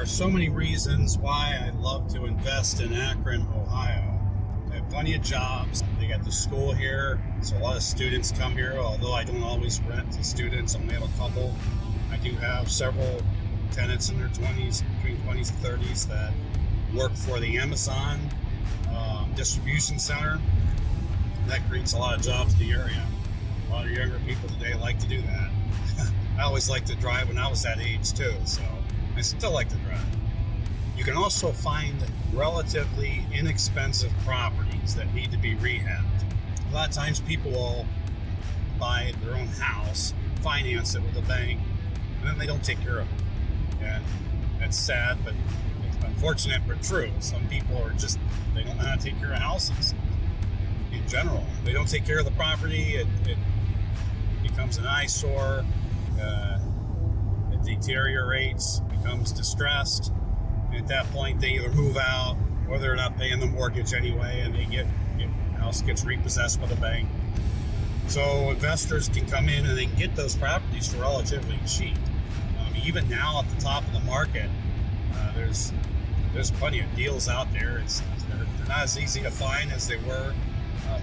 so many reasons why I love to invest in Akron, Ohio. They have plenty of jobs. They got the school here, so a lot of students come here, although I don't always rent to students. I only have a couple. I do have several tenants in their 20s, between 20s and 30s, that work for the Amazon distribution center. That creates a lot of jobs in the area. A lot of younger people today like to do that. I always liked to drive when I was that age too, so I still like to drive. You can also find relatively inexpensive properties that need to be rehabbed. A lot of times people will buy their own house, finance it with a bank, and then they don't take care of it. And it's sad, but it's unfortunate but true. Some people are just, they don't know how to take care of houses in general. They don't take care of the property, it becomes an eyesore, it deteriorates, becomes distressed. At that point, they either move out or they're not paying the mortgage anyway, and the house gets repossessed by the bank. So investors can come in and they can get those properties for relatively cheap. Even now at the top of the market, there's plenty of deals out there. They're not as easy to find as they were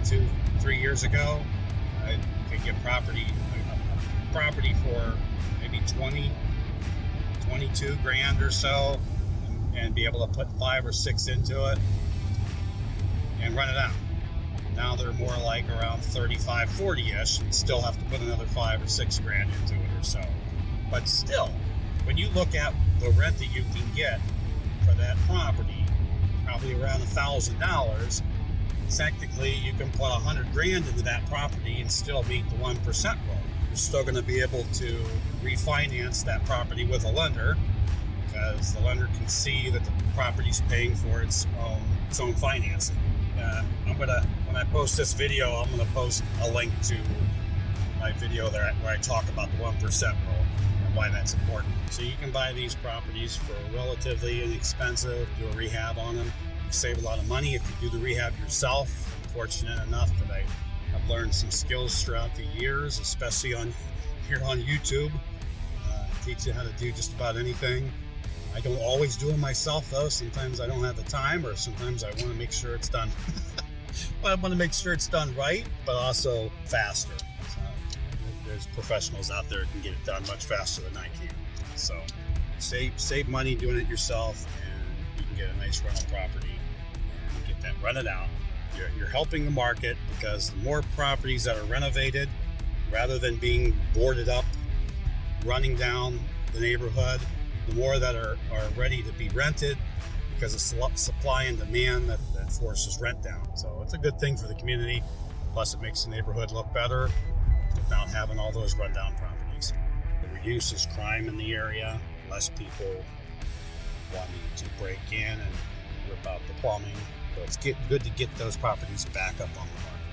2-3 years ago. You could get property for maybe 22 grand or so, and be able to put 5 or 6 into it and rent it out. Now they're more like around 35, 40-ish, and still have to put another 5 or 6 grand into it or so. But still, when you look at the rent that you can get for that property, probably around $1,000, technically you can put 100 grand into that property and still meet the 1% rule. You're still going to be able to refinance that property with a lender, because the lender can see that the property's paying for its own financing. When I post this video, I'm gonna post a link to my video there where I talk about the 1% rule and why that's important. So you can buy these properties for relatively inexpensive, do a rehab on them. You save a lot of money if you do the rehab yourself. I'm fortunate enough that I've learned some skills throughout the years, especially here on YouTube. Teach you how to do just about anything. I don't always do it myself though. Sometimes I don't have the time, or sometimes I want to make sure it's done. But I want to make sure it's done right, but also faster. So there's professionals out there that can get it done much faster than I can. So save money doing it yourself, and you can get a nice rental property and get that rented out. You're helping the market, because the more properties that are renovated rather than being boarded up, running down the neighborhood, the more that are ready to be rented, because of supply and demand that forces rent down. So it's a good thing for the community. Plus it makes the neighborhood look better without having all those rundown properties. It reduces crime in the area, less people wanting to break in and rip out the plumbing. So it's good to get those properties back up on the market.